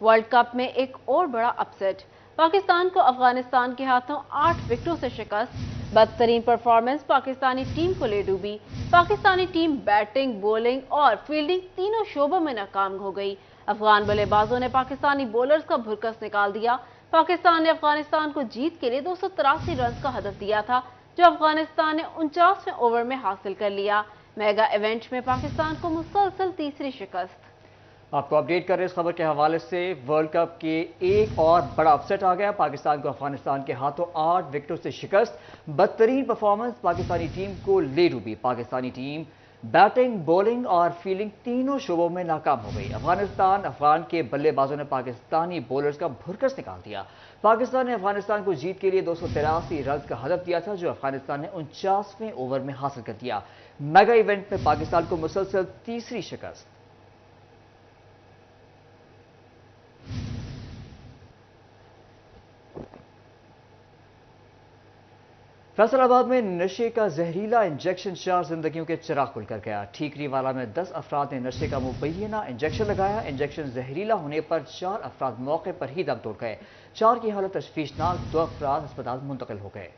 World cup में एक और बड़ा अपसेट, पाकिस्तान को अफगानिस्तान के हाथों 8 विकेटों से शिकस्त। बदतरीन परफॉर्मेंस पाकिस्तानी टीम को ले डूबी। पाकिस्तानी टीम बैटिंग, बॉलिंग और फील्डिंग तीनों शोबों में नाकाम हो गई। अफगान बल्लेबाजों ने पाकिस्तानी बॉलर्स का भुरकस निकाल दिया। पाकिस्तान ने अफगानिस्तान को जीत के लिए 283 रन का हदफ दिया था, जो अफगानिस्तान ने 49वें ओवर में हासिल कर लिया। मेगा इवेंट में पाकिस्तान को मुसलसल तीसरी शिकस्त। आपको अपडेट कर रहे हैं इस खबर के हवाले से। वर्ल्ड कप के एक और बड़ा अपसेट आ गया। पाकिस्तान को अफगानिस्तान के हाथों 8 विकेटों से शिकस्त। बदतरीन परफॉर्मेंस पाकिस्तानी टीम को ले डूबी। पाकिस्तानी टीम बैटिंग, बॉलिंग और फील्डिंग तीनों शोबों में नाकाम हो गई। अफगान के बल्लेबाजों ने पाकिस्तानी बॉलर्स का भुरकस निकाल दिया। पाकिस्तान ने अफगानिस्तान को जीत के लिए 283 रन का हदफ दिया था, जो अफगानिस्तान ने 49वें ओवर में हासिल कर दिया। मेगा इवेंट में पाकिस्तान को मुसलसल तीसरी शिकस्त। फैसलाबाद में नशे का जहरीला इंजेक्शन 4 जिंदगियों के चिराग खुल कर गया। ठीकरी वाला में 10 अफराद ने नशे का मुबैना इंजेक्शन लगाया। इंजेक्शन जहरीला होने पर 4 अफराद मौके पर ही दम तोड़ गए। 4 की हालत तशवीशनाक, 2 अफराद अस्पताल मुंतकिल हो गए।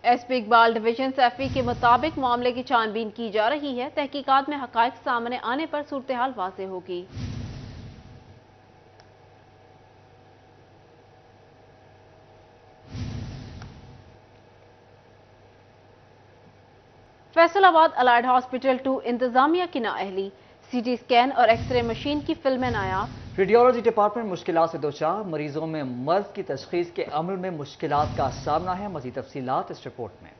एसपी इकबाल डिवीजन सैफी के मुताबिक मामले की छानबीन की जा रही है। तहकीकात में हकायक सामने आने पर सूरत-ए-हाल वाज़ेह होगी। फैसलाबाद अलाइड हॉस्पिटल 2 इंतजामिया की नाअहली। सीटी स्कैन और एक्सरे मशीन की फिल्में नायाब। रेडियोलॉजी डिपार्टमेंट मुश्किलात से दोचार। मरीजों में मर्ज की तशखीस के अमल में मुश्किलात का सामना है। मज़ीद तफसीलात इस रिपोर्ट में।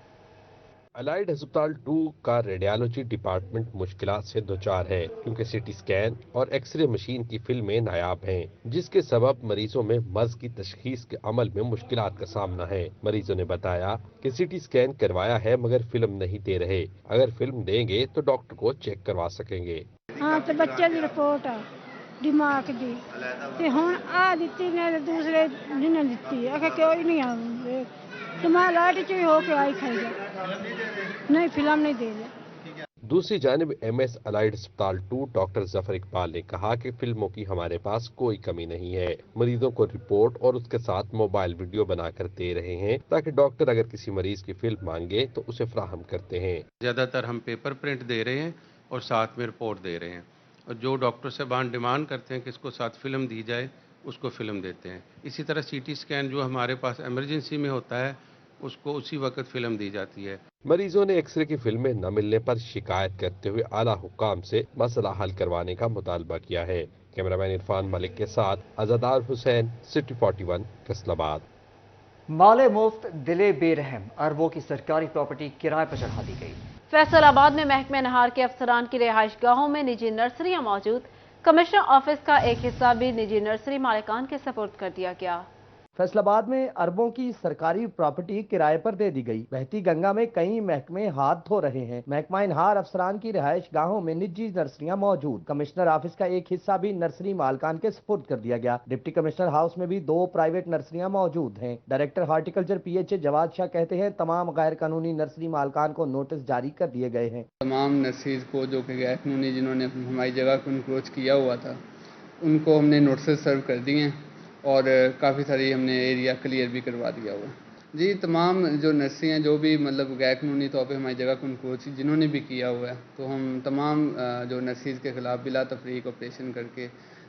अलाइड अस्पताल 2 का रेडियोलॉजी डिपार्टमेंट मुश्किलात से दोचार है, क्योंकि सीटी स्कैन और एक्सरे मशीन की फिल्में नायाब हैं, जिसके सबब मरीजों में मर्ज की तशखीस के अमल में मुश्किलात का सामना है। मरीजों ने बताया कि सीटी स्कैन करवाया है मगर फिल्म नहीं दे रहे। अगर फिल्म देंगे तो डॉक्टर को चेक करवा सकेंगे। हाँ, तो बच्चे की रिपोर्ट है दिमाग की, ते हुण आ दित्ती ने दूसरे जिन्हें दित्ती आखे कोई नहीं आ दिमाग लाइट च होके आई खाई नहीं, फिल्म नहीं दे रहे। दूसरी जानिब एमएस अलाइड अस्पताल 2 डॉक्टर जफर इकबाल ने कहा कि फिल्मों की हमारे पास कोई कमी नहीं है। मरीजों को रिपोर्ट और उसके साथ मोबाइल वीडियो बनाकर दे रहे हैं, ताकि डॉक्टर अगर किसी मरीज की फिल्म मांगे तो उसे फ्राहम करते हैं। ज़्यादातर हम पेपर प्रिंट दे रहे हैं और साथ में रिपोर्ट दे रहे हैं, और जो डॉक्टर साहबान डिमांड करते हैं कि इसको साथ फिल्म दी जाए, उसको फिल्म देते हैं। इसी तरह सीटी स्कैन जो हमारे पास इमरजेंसी में होता है, उसको उसी वक्त फिल्म दी जाती है। मरीजों ने एक्सरे की फिल्में न मिलने पर शिकायत करते हुए आला हुक्काम से मसला हल करवाने का मुतालबा किया है। कैमरामैन इरफान मलिक के साथ अज़ादार हुसैन, सिटी 41, फैसलाबाद। माले मुफ्त, दिले बेरहम, अरबों की सरकारी प्रॉपर्टी किराए पर चढ़ा दी गई। फैसलाबाद में महकमे नहार के अफसरान की रिहाइश गाहों में निजी नर्सरियां मौजूद। कमिश्नर ऑफिस का एक हिस्सा भी निजी नर्सरी मालिकान के सपुर्द कर दिया गया। फैसलाबाद में अरबों की सरकारी प्रॉपर्टी किराए पर दे दी गई। बहती गंगा में कई महकमे हाथ धो रहे हैं। महकमा नहार अफसरान की रिहाइश गाहों में निजी नर्सरियां मौजूद। कमिश्नर ऑफिस का एक हिस्सा भी नर्सरी मालकान के सपुर्द कर दिया गया। डिप्टी कमिश्नर हाउस में भी 2 प्राइवेट नर्सरियां मौजूद हैं। Director horticulture PH Jawad Shah कहते हैं, तमाम गैर कानूनी नर्सरी मालकान को नोटिस जारी कर दिए गए हैं। तमाम नर्सरीज को जो कि गैर कानूनी जिन्होंने हमारी जगह को इंक्रोच किया हुआ था, उनको हमने नोटिस सर्व कर दिए हैं और काफ़ी सारी हमने एरिया क्लियर भी करवा दिया हुआ। जी, तमाम जो नर्सरी हैं जो भी मतलब गैर कानूनी तौर पे हमारी जगह को इंक्रोच जिन्होंने भी किया हुआ है, तो हम तमाम जो नर्सरीज़ के खिलाफ बिला तफरीक ऑपरेशन करके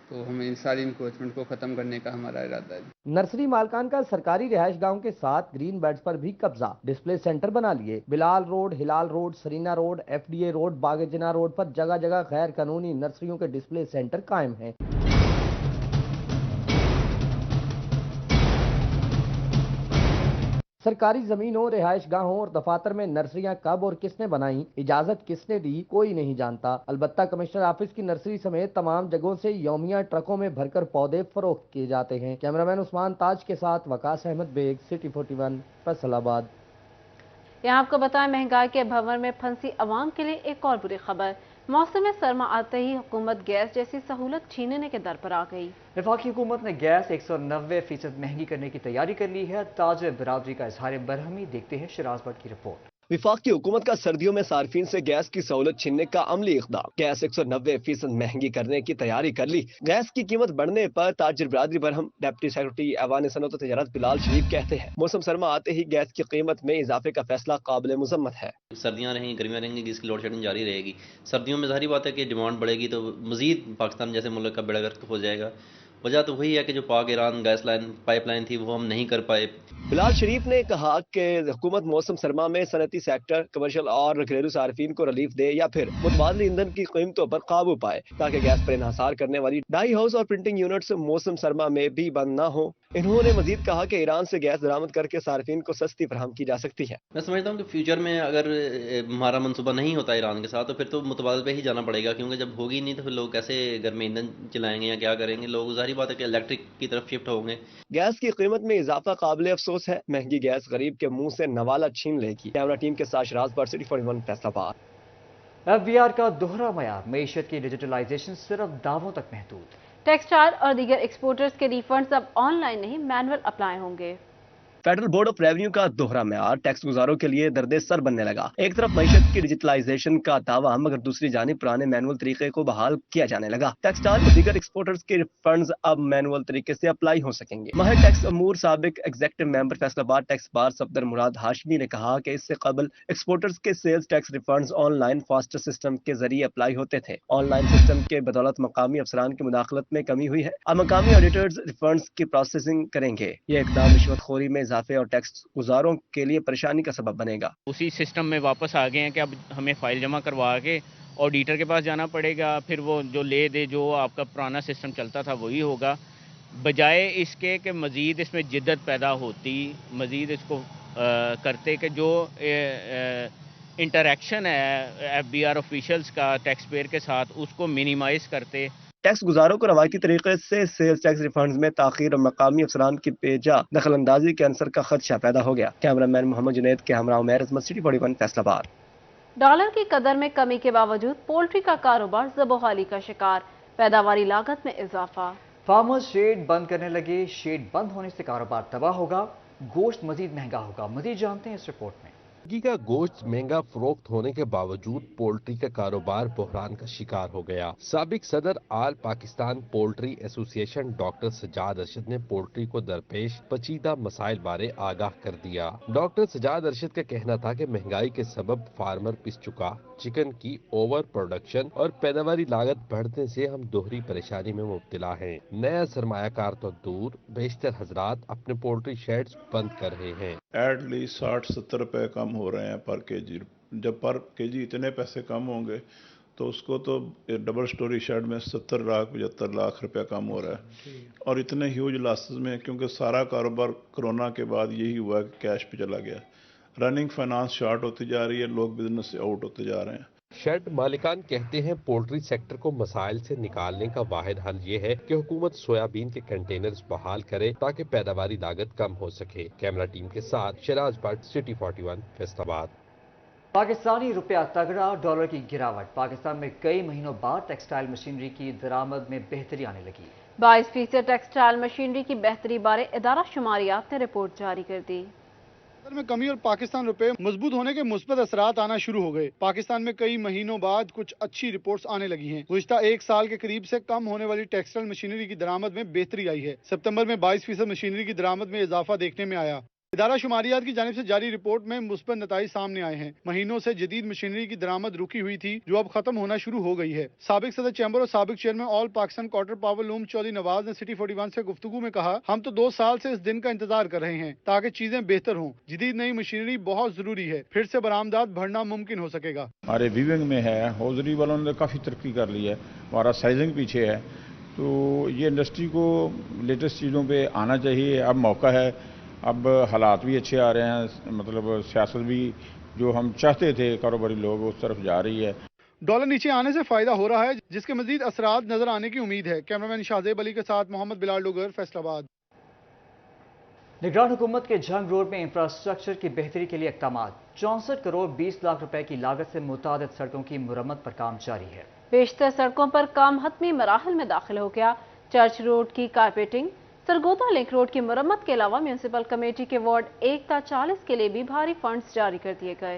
तो हमें इन सारी इंक्रोचमेंट को ख़त्म करने का हमारा इरादा है। नर्सरी मालकान का सरकारी रिहाइश गांव के साथ ग्रीन बेल्ट पर भी कब्जा। डिस्प्ले सेंटर बना लिए। Bilal road, Hilal road, Sarina road, FDA road, बागेजना रोड पर जगह जगह गैर कानूनी नर्सरियों के डिस्प्ले सेंटर कायम हैं। सरकारी जमीनों, रिहाइश गाहों और दफातर में नर्सरियां कब और किसने बनाई, इजाजत किसने दी, कोई नहीं जानता। अलबत्ता कमिश्नर ऑफिस की नर्सरी समेत तमाम जगहों से यौमिया ट्रकों में भरकर पौधे फरोख्त किए जाते हैं। कैमरामैन उस्मान ताज के साथ वकास अहमद बेग, सिटी 41, फैसलाबाद। यहाँ आपको बताएं, महंगाई के भंवर में फंसी अवाम के लिए एक और बुरी खबर। मौसम सरमा आते ही हुकूमत गैस जैसी सहूलत छीनने के दर पर आ गई। वफाकी हुकूमत ने गैस 190% महंगी करने की तैयारी कर ली है। ताज बरादरी का इजहार बरहमी। देखते हैं शिराज भट्ट की रिपोर्ट। वफाकी हुकूमत का सर्दियों में सार्फिन से गैस की सहूलत छीनने का अमली इक़दाम। गैस 190% महंगी करने की तैयारी कर ली। गैस की कीमत बढ़ने पर ताजिर बरादरी बरहम। डिप्टी सेक्रेटरी ऐवान सनअत व तिजारत बिलाल शरीफ कहते हैं, मौसम सरमा आते ही गैस की कीमत में इजाफे का फैसला काबिल मुज़म्मत है। सर्दियाँ रहेंगी, गर्मियाँ रहेंगी, इसकी लोड शेडिंग जारी रहेगी। सर्दियों में ज़ाहिर बात है कि डिमांड बढ़ेगी तो मज़ीद पाकिस्तान जैसे मुल्क का बेड़ा गर्क हो जाएगा। वजह तो वही है कि जो पाक ईरान गैस लाइन पाइपलाइन थी वो हम नहीं कर पाए। बिलाल शरीफ ने कहा कि हुकूमत मौसम सरमा में सनती सेक्टर, कमर्शियल और घरेलू सार्फिन को रिलीफ दे या फिर मुतबादल ईंधन की कीमतों पर काबू पाए ताकि गैस पर इन्हासार करने वाली डाई हाउस और प्रिंटिंग यूनिट्स मौसम सरमा में भी बंद न हो। इन्होंने मजीद कहा कि ईरान से गैस दरामद करके सार्फिन को सस्ती फराहम की जा सकती है। मैं समझता हूँ कि फ्यूचर में अगर हमारा मनसूबा नहीं होता ईरान के साथ तो फिर तो मुतबादल पे ही जाना पड़ेगा, क्योंकि जब होगी नहीं तो फिर लोग कैसे घर में ईंधन चलाएंगे या क्या करेंगे। लोग ज़ाहिर बात है कि इलेक्ट्रिक की तरफ शिफ्ट होंगे। गैस की कीमत में इजाफा काबिल अफसोस है। महंगी गैस गरीब के मुंह से नवाला छीन लेगी। कैमरा टीम के साथ शराज पर, सिटी 41 फैसलाबाद। FBR का दोहरा मयार, मईशत की डिजिटलाइजेशन सिर्फ दावों तक महदूद। टेक्सटाइल और दीगर एक्सपोर्टर्स के रिफंड्स अब ऑनलाइन नहीं मैनुअल अप्लाई होंगे। फेडरल बोर्ड ऑफ रेवेन्यू का दोहरा म्यार टैक्स गुजारों के लिए दर्दे सर बनने लगा। एक तरफ मईशत की डिजिटलाइजेशन का दावा, मगर दूसरी जानिब पुराने मैनुअल तरीके को बहाल किया जाने लगा। टेक्सटाइल और दीगर एक्सपोर्टर्स के फंड्स अब मैनुअल तरीके से अप्लाई हो सकेंगे। माहिर टैक्स अमूर साबिक executive member Faisalabad tax bar Safdar Murad Hashmi ने कहा कि इससे कबल एक्सपोर्टर्स के sales tax refunds online faster system के जरिए अप्लाई होते थे। ऑनलाइन सिस्टम के बदौलत मकामी अफसरान की मुदाखलत में कमी हुई है। अब मकामी ऑडिटर्स रिफंड्स की प्रोसेसिंग करेंगे। ये इकदाम रिश्वतखोरी में इजाफे और टैक्स गुजारों के लिए परेशानी का सबब बनेगा। उसी सिस्टम में वापस आ गए हैं कि अब हमें फाइल जमा करवा के ऑडिटर के पास जाना पड़ेगा, फिर वो जो ले दे जो आपका पुराना सिस्टम चलता था वही होगा, बजाय इसके कि मज़ीद इसमें जिद्दत पैदा होती, मज़ीद इसको करते कि जो इंटरेक्शन है FBR ऑफिशियल्स का टैक्स पेयर के साथ उसको मिनिमाइज़ करते। टैक्स गुजारों को रवायती तरीके से सेल्स टैक्स रिफंड्स में ताखीर और मकामी अफसरान की बेजा दखल अंदाजी के अंसर का खदशा पैदा हो गया। कैमरामैन मोहम्मद जुनैद के हमरा उमैर अजमत, सिटी 41 फैसलाबाद। डॉलर की कदर में कमी के बावजूद पोल्ट्री का कारोबार ज़बोहाली का शिकार, पैदावारी लागत में इजाफा। फार्मर्स शेड बंद करने लगे। शेड बंद होने से कारोबार तबाह होगा, गोश्त मजीद महंगा होगा। मजीद जानते हैं इस रिपोर्ट में। मुर्गी का गोश्त महंगा फरोख्त होने के बावजूद पोल्ट्री का कारोबार बहरान का शिकार हो गया। साबिक सदर all Pakistan poultry association doctor Sajjad Arshad ने पोल्ट्री को दरपेश पेचीदा मसाइल बारे आगाह कर दिया। डॉक्टर सजाद अरशद का कहना था कि महंगाई के सबब फार्मर पिस चुका, चिकन की ओवर प्रोडक्शन और पैदावारी लागत बढ़ने से हम दोहरी परेशानी में मुब्तला हैं। नया सरमायाकार तो दूर, बेशतर हजरात अपने पोल्ट्री शेड्स बंद कर रहे हैं। एटलीस्ट 60-70 रुपए कम हो रहे हैं पर केजी। जब पर केजी इतने पैसे कम होंगे तो उसको तो डबल स्टोरी शेड में 70 लाख 75 लाख रुपया कम हो रहा है, और इतने ह्यूज लॉसेस में, क्योंकि सारा कारोबार कोरोना के बाद यही हुआ कि कैश पे चला गया। रनिंग फाइनेंस शॉर्ट होती जा रही है, लोग बिजनेस से आउट होते जा रहे हैं। शेड मालिकान कहते हैं पोल्ट्री सेक्टर को मसाइल से निकालने का वाहिद हल ये है कि हुकूमत सोयाबीन के कंटेनर्स बहाल करे ताकि पैदावारी लागत कम हो सके। कैमरा टीम के साथ शराज भट्ट, सिटी 41 फैसलाबाद। पाकिस्तानी रुपया तगड़ा, डॉलर की गिरावट। पाकिस्तान में कई महीनों बाद टेक्सटाइल मशीनरी की दरामद में बेहतरी आने लगी। 22% टेक्सटाइल मशीनरी की बेहतरी बारे इदारा शुमारियात ने रिपोर्ट जारी कर दी। में कमी और पाकिस्तान रुपए मजबूत होने के मुस्बत असरात आना शुरू हो गए। पाकिस्तान में कई महीनों बाद कुछ अच्छी रिपोर्ट्स आने लगी हैं। गुज़िश्ता एक साल के करीब से कम होने वाली टेक्सटाइल मशीनरी की दरामद में बेहतरी आई है। सितंबर में 22% मशीनरी की दरामद में इजाफा देखने में आया। इदारा शुमारियात की जानिब से जारी रिपोर्ट में मुस्बत नताइज सामने आए हैं। महीनों से जदीद मशीनरी की दरामद रुकी हुई थी, जो अब खत्म होना शुरू हो गई है। साबिक सदर चैम्बर और साबिक चेयरमैन ऑल पाकिस्तान क्वार्टर पावर लूम चौधरी नवाज ने सिटी 41 से गुफ्तगू में कहा, हम तो 2 साल से इस दिन का इंतजार कर रहे हैं ताकि चीजें बेहतर हों। जदीद नई मशीनरी बहुत जरूरी है, फिर से बरामदात बढ़ना मुमकिन हो सकेगा। हमारे वीविंग में है, हौजरी वालों ने काफ़ी तरक्की कर ली है, हमारा साइजिंग पीछे है, तो ये इंडस्ट्री को लेटेस्ट चीज़ों पर आना चाहिए। अब मौका है, अब हालात भी अच्छे आ रहे हैं, मतलब सियासत भी जो हम चाहते थे कारोबारी लोग उस तरफ जा रही है। डॉलर नीचे आने से फायदा हो रहा है, जिसके मजीद असरात नजर आने की उम्मीद है। कैमरामैन शाहजेब अली के साथ मोहम्मद बिलाल डोगर, फैसलाबाद। निगरान हुकूमत के जंग रोड में इंफ्रास्ट्रक्चर की बेहतरी के लिए इक़दामात। 64 करोड़ 20 लाख रुपए की लागत से मुतादिद सड़कों की मुरम्मत पर काम जारी है। बेशतर सड़कों पर काम हतमी मराहल में दाखिल हो गया। चर्च रोड की कारपेटिंग, सरगोदा लिंक रोड की मुरम्मत के अलावा म्यूनसिपल कमेटी के वार्ड 1 ता 40 के लिए भी भारी फंड्स जारी कर दिए गए।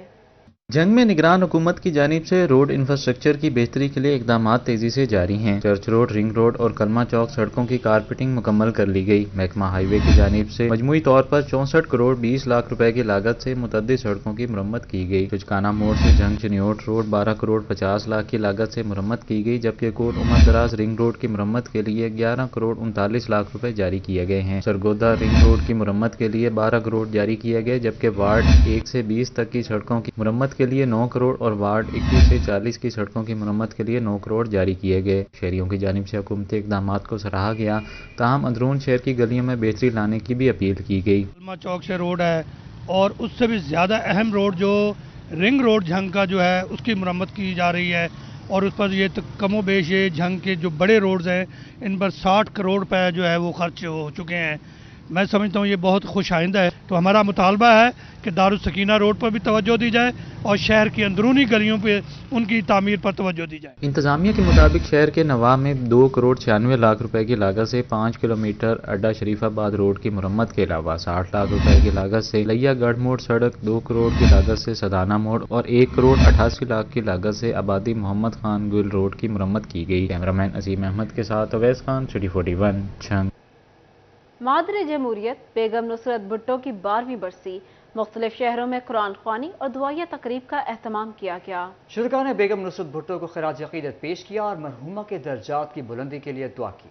जंग में निगरान हुकूमत की जानिब से रोड इंफ्रास्ट्रक्चर की बेहतरी के लिए इकदाम तेजी से जारी हैं। चर्च रोड, रिंग रोड और कलमा चौक सड़कों की कारपेटिंग मुकम्मल कर ली गई। महकमा हाईवे की जानिब से मजमूई तौर पर 64 करोड़ 20 लाख रुपए की लागत से मुतअद्दिद सड़कों की मुरम्मत की गई। चुचकाना मोड़ से जंग चनियोट रोड 12 करोड़ 50 लाख की लागत से मुरम्मत की गई, जबकि कोट उमर दराज रिंग रोड की मुरम्मत के लिए 11 करोड़ 39 लाख रुपए जारी किए गए हैं। सरगोदा रिंग रोड की मुरम्मत के लिए 12 करोड़ जारी किए गए, जबकि वार्ड 1 से 20 तक की सड़कों की मुरम्मत के लिए 9 करोड़ और वार्ड 21 से 40 की सड़कों की मुरम्मत के लिए 9 करोड़ जारी किए गए। शहरियों की जानिब से हुकूमती इक़दामात को सराहा गया, ताहम अंदरून शहर की गलियों में बेहतरी लाने की भी अपील की गई। कलमा चौक से रोड है और उससे भी ज़्यादा अहम रोड जो रिंग रोड झंग का जो है उसकी मुरम्मत की जा रही है और उस पर ये कमोबेश ये झंग के जो बड़े रोड्स हैं इन पर 60 करोड़ रुपए जो है वो खर्च हो चुके हैं। मैं समझता हूँ ये बहुत खुश आइंदा है। तो हमारा मुतालबा है कि दारुस सकीना रोड पर भी तवज्जो दी जाए और शहर की अंदरूनी गलियों पे उनकी तामीर पर तवज्जो दी जाए। इंतजामिया के मुताबिक शहर के नवाब में 2 करोड़ 96 लाख रुपए की लागत से 5 किलोमीटर अड्डा शरीफाबाद रोड की मुरम्मत के अलावा 60 लाख रुपए की लागत से लैया गढ़ मोड़ सड़क, 2 करोड़ की लागत से सदाना मोड़ और 1 करोड़ 88 लाख की लागत से आबादी मोहम्मद खान गुल रोड की मुरम्मत की गई। कैमरामैन असीम अहमद के साथ अवैस खान, सिटी 41, छंग। मादरे जमहूरियत बेगम नुसरत भुट्टो की 12वीं बरसी, मुख्तलिफ शहरों में कुरान ख्वानी और दुआया तकरीब का एहतमाम किया गया। शुरका ने बेगम नुसरत भुट्टो को खिराज अकीदत पेश किया और मरहूमा के दर्जात की बुलंदी के लिए दुआ की।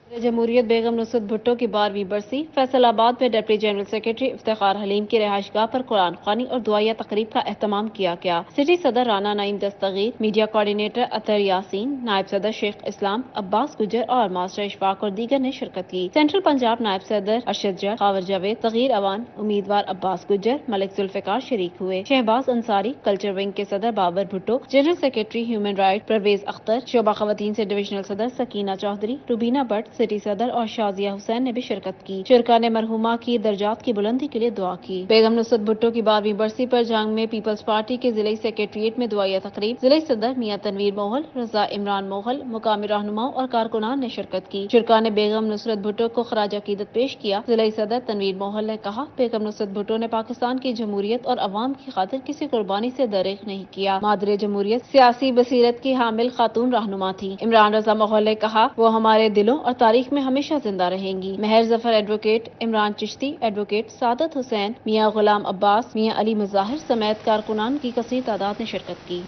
जमहूरियत बेगम नुसरत भुट्टो की 12वीं बरसी फैसलाबाद में deputy general secretary Iftikhar Haleem की रिहाइशगाह पर कुरान ख्वानी और दुआया तकरीब का एहतमाम किया गया। सिटी सदर राना नईम दस्तगीर, मीडिया कोऑर्डिनेटर अतर यासीन, नायब सदर शेख इस्लाम, अब्बास गुजर और मास्टर इशफाक और दीगर ने शिरकत की। सेंट्रल पंजाब नायब सदर अरशद जट, खावर जावेद, सगीर अवान, उम्मीदवार अब्बास गुजर, मलिक जुल्फिकार शरीक हुए। शहबाज अंसारी, कल्चर विंग के सदर Babar Bhutto, general secretary human right Parvez Akhtar, शोबा खवातीन से डिविजनल सदर सकीना चौधरी, रुबीना भट्ट, सिटी सदर और शाजिया हुसैन ने भी शिरकत की। शुरका ने मरहुमा की दर्जात की बुलंदी के लिए दुआ की। बेगम नुसरत भुट्टो की 12वीं बरसी पर जंग में पीपल्स पार्टी के जिले सेक्रेटरिएट में दुआया तकरीब, जिले सदर मियां तनवीर मोहल, रजा इमरान मोहल, मुकामी रहनुमाओं और कारकुनान ने शिरकत की। शुरका ने बेगम नुसरत भुट्टो को खराज अकीदत पेश किया। जिले सदर तनवीर मोहल ने कहा, बेगम नुसरत भुट्टो ने पाकिस्तान की जमहूरियत और अवाम की खातिर किसी कुर्बानी से दरेक नहीं किया। मादरे जमहूरियत सियासी बसीरत की हामिल खातून रहनुमा थी। इमरान रजा मोहल ने कहा, वो हमारे दिलों और तारीख में हमेशा जिंदा रहेंगी। महर जफर एडवोकेट, इमरान चिश्ती एडवोकेट, सादत हुसैन, मियां गुलाम अब्बास, मियां अली मुजाहिर समेत कारकुनान की कसीर तादाद ने शिरकत की।